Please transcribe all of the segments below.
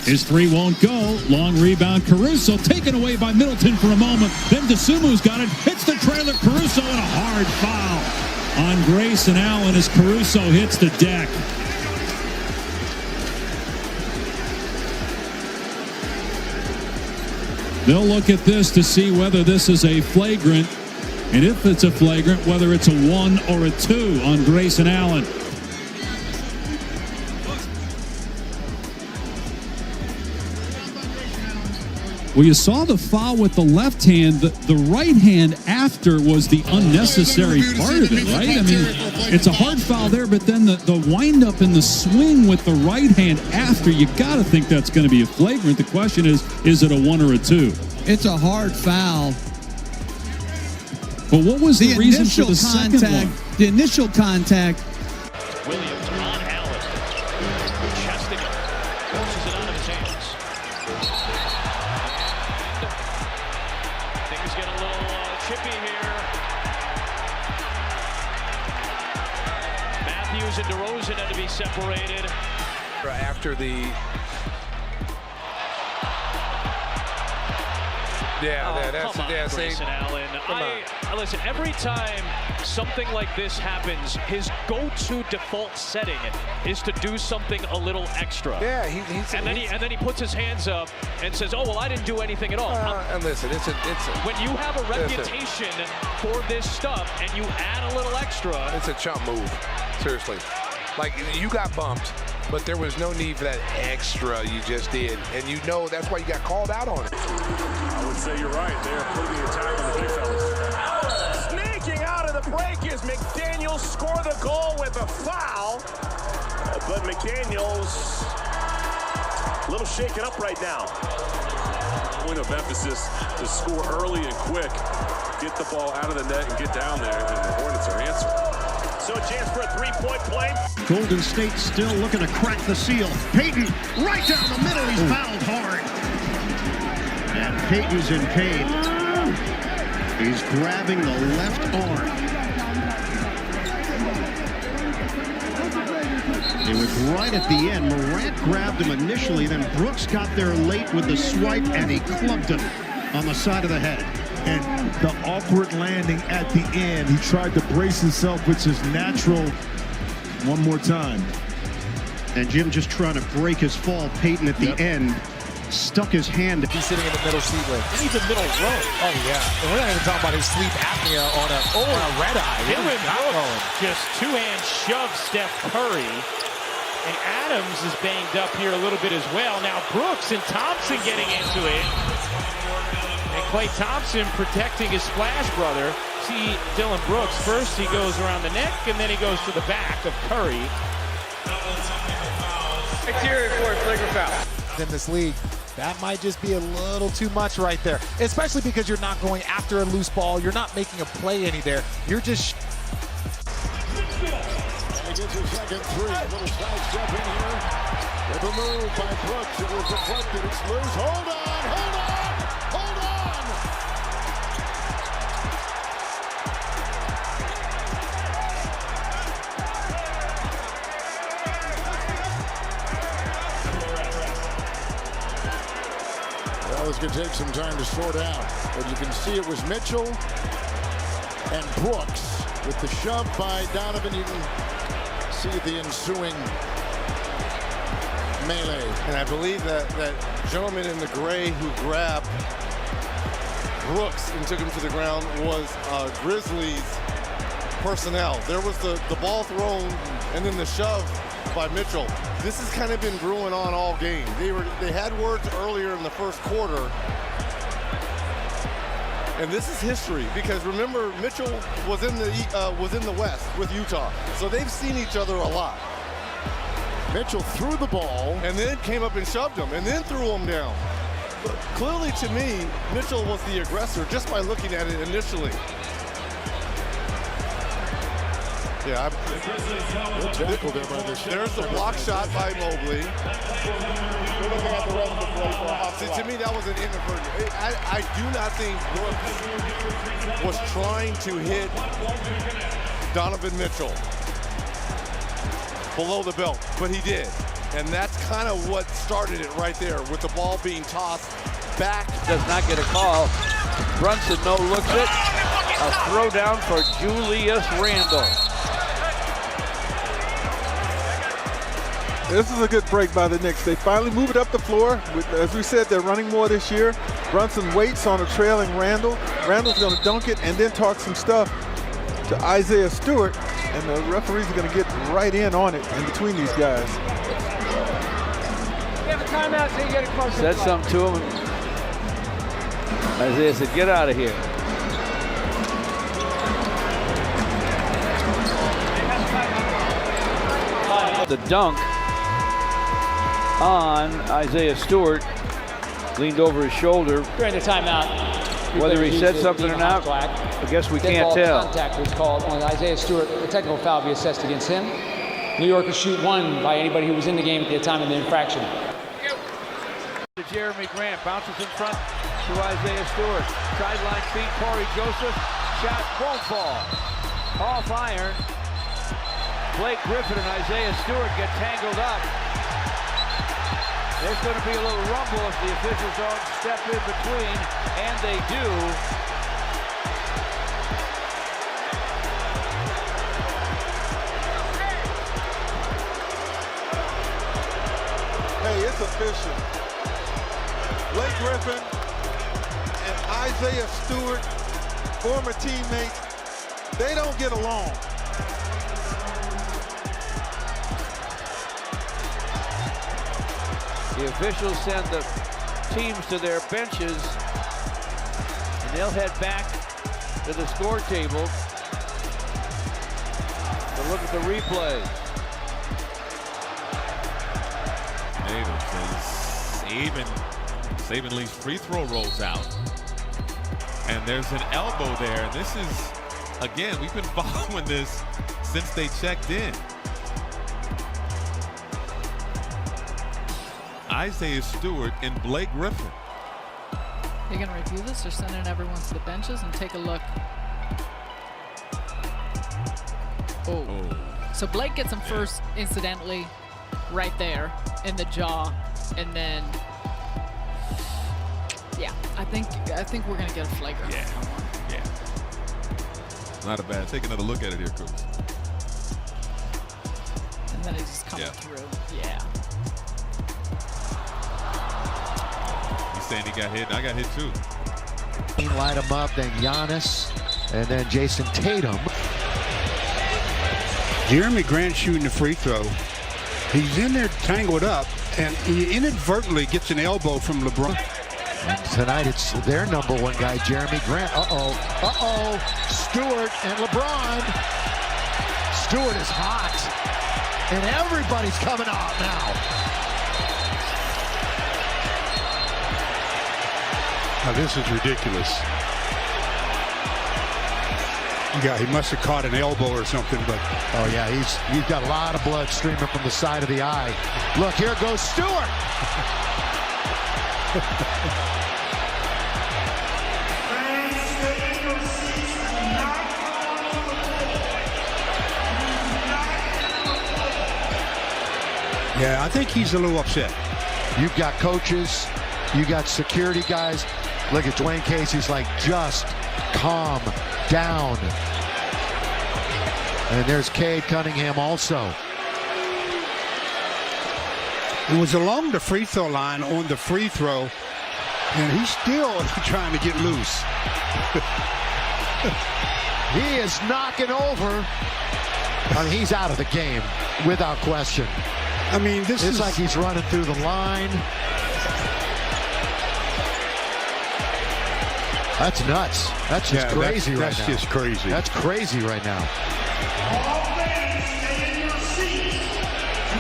His three won't go. Long rebound. Caruso taken away by Middleton for a moment. Then DeSumu's got it. Hits the trailer. Caruso and a hard foul on Grayson Allen as Caruso hits the deck. They'll look at this to see whether this is a flagrant, and if it's a flagrant, whether it's a 1 or a 2 on Grayson Allen. Well, you saw the foul with the left hand. The right hand after was the unnecessary part of it, right? I mean, it's a hard foul there, but then the wind-up and the swing with the right hand after, you got to think that's going to be a flagrant. The question is it a 1 or a 2? It's a hard foul. But what was the reason for the second one? The initial contact. Williams on Allen. Chesting it. Forces it out of his hands. Things get a little chippy here. Matthews and DeRozan had to be separated. After the... Grayson Allen. Listen, every time something like this happens, his go-to default setting is to do something a little extra. Yeah, and then he puts his hands up and says, "Oh well, I didn't do anything at all." And listen, it's when you have a reputation for this stuff and you add a little extra, it's a chump move. Seriously, like you got bumped, but there was no need for that extra you just did, and you know that's why you got called out on it. I would say you're right. They're putting the attack on the big fellas. Sneaking out of the break is McDaniels. Score the goal with a foul. But McDaniels a little shaken up right now. Point of emphasis to score early and quick. Get the ball out of the net and get down there, and the Hornets are answering. So a chance for a three-point play. Golden State still looking to crack the seal. Payton right down the middle. He's fouled hard. And Payton's in pain. He's grabbing the left arm. It was right at the end. Morant grabbed him initially, then Brooks got there late with the swipe, and he clubbed him on the side of the head. And the awkward landing at the end. He tried to brace himself, which is natural. One more time. And Jim just trying to break his fall. Payton at the end stuck his hand. He's sitting in the middle seat with. even middle row. Oh, yeah. And we're not even talking about his sleep apnea on a red eye. Just two-hand shove Steph Curry. And Adams is banged up here a little bit as well. Now Brooks and Thompson getting into it. And Klay Thompson protecting his splash brother. See Dylan Brooks, first he goes around the neck and then he goes to the back of Curry. Exterior for a flagrant foul. In this league, that might just be a little too much right there. Especially because you're not going after a loose ball. You're not making a play any there. You're just... He gets his second three. A little side step in here. With a move by Brooks. It was deflected. It's loose. Hold on! Hold on! Hold on! That was going to take some time to sort out. But you can see it was Mitchell and Brooks with the shove by Donovan. You can see the ensuing melee. And I believe that gentleman in the gray who grabbed Brooks and took him to the ground was Grizzlies personnel. There was the ball thrown and then the shove by Mitchell. This has kind of been brewing on all game. They had words earlier in the first quarter. And this is history because remember Mitchell was in the West with Utah, so they've seen each other a lot. Mitchell threw the ball and then came up and shoved him and then threw him down. But clearly to me, Mitchell was the aggressor just by looking at it initially. Yeah, there's the block shot by Mobley. See, to me, that was an inadvertent. I do not think Brooks was trying to hit Donovan Mitchell below the belt, but he did. And that's kind of what started it right there, with the ball being tossed back. Does not get a call. Brunson no looks it. A throwdown for Julius Randle. This is a good break by the Knicks. They finally move it up the floor. As we said, they're running more this year. Brunson waits on a trailing Randle. Randle's going to dunk it and then talk some stuff to Isaiah Stewart. And the referees are going to get right in on it in between these guys. Timeout so you get it close. Said something to him. Isaiah said, "Get out of here." The dunk on Isaiah Stewart, leaned over his shoulder during the timeout. Whether he said something or not, I guess we can't tell. Contact was called on Isaiah Stewart. A technical foul be assessed against him. New York will shoot one by anybody who was in the game at the time of the infraction. Jeremy Grant bounces in front to Isaiah Stewart. Sideline feed, Corey Joseph. Shot won't fall. Off iron. Blake Griffin and Isaiah Stewart get tangled up. There's going to be a little rumble if the officials don't step in between, and they do. Hey, it's official. Blake Griffin and Isaiah Stewart, former teammates, they don't get along. The officials send the teams to their benches, and they'll head back to the score table to look at the replay. Saban leaves free throw rolls out. And there's an elbow there. And this is, again, we've been following this since they checked in. Isaiah Stewart and Blake Griffin. They're going to review this. They're sending everyone to the benches and take a look. Oh. So Blake gets him first, incidentally, right there in the jaw. And then, yeah, I think we're going to get a flagrant. Yeah. Not a bad. Take another look at it here, Coach. And then he's just coming through. Yeah. Saying he got hit, and I got hit too. Light him up, then Giannis, and then Jason Tatum. Jeremy Grant shooting the free throw. He's in there tangled up, and he inadvertently gets an elbow from LeBron. And tonight it's their number one guy, Jeremy Grant. Stewart and LeBron. Stewart is hot, and everybody's coming out now. Now this is ridiculous. Yeah, he must have caught an elbow or something, but oh yeah, he's got a lot of blood streaming from the side of the eye. Look, here goes Stewart. Yeah, I think he's a little upset. You've got coaches, you got security guys. Look at Dwayne Casey's like, just calm down. And there's Cade Cunningham also. It was along the free throw line on the free throw, and he's still trying to get loose. He is knocking over. I mean, he's out of the game without question. I mean, this is like he's running through the line. That's nuts. That's just crazy right now. That's just crazy. That's crazy right now.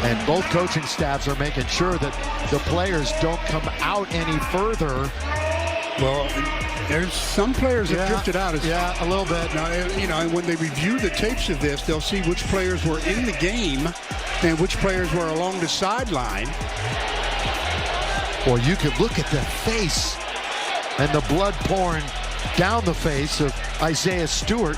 And both coaching staffs are making sure that the players don't come out any further. Well, there's some players have drifted out. Yeah, a little bit. Now, you know, when they review the tapes of this, they'll see which players were in the game and which players were along the sideline. Or you could look at the face and the blood pouring down the face of Isaiah Stewart.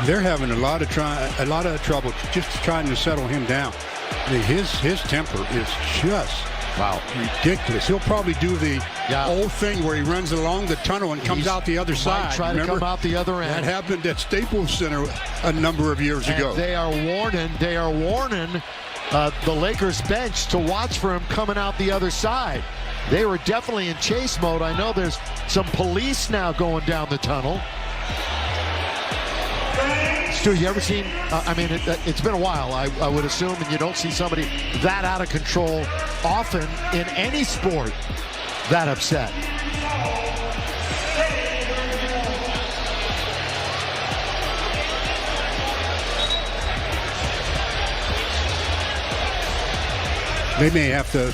They're having a lot of trouble just trying to settle him down. I mean, his temper is just ridiculous. He'll probably do the old thing where he runs along the tunnel and comes out the other side. Try to come out the other end. That happened at Staples Center a number of years ago. They are warning the Lakers bench to watch for him coming out the other side. They were definitely in chase mode. I know there's some police now going down the tunnel. Stu, you ever seen, it's been a while, I would assume, and you don't see somebody that out of control often in any sport that upset. They may have to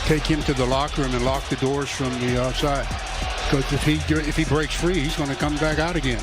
take him to the locker room and lock the doors from the outside, because if he breaks free, he's going to come back out again.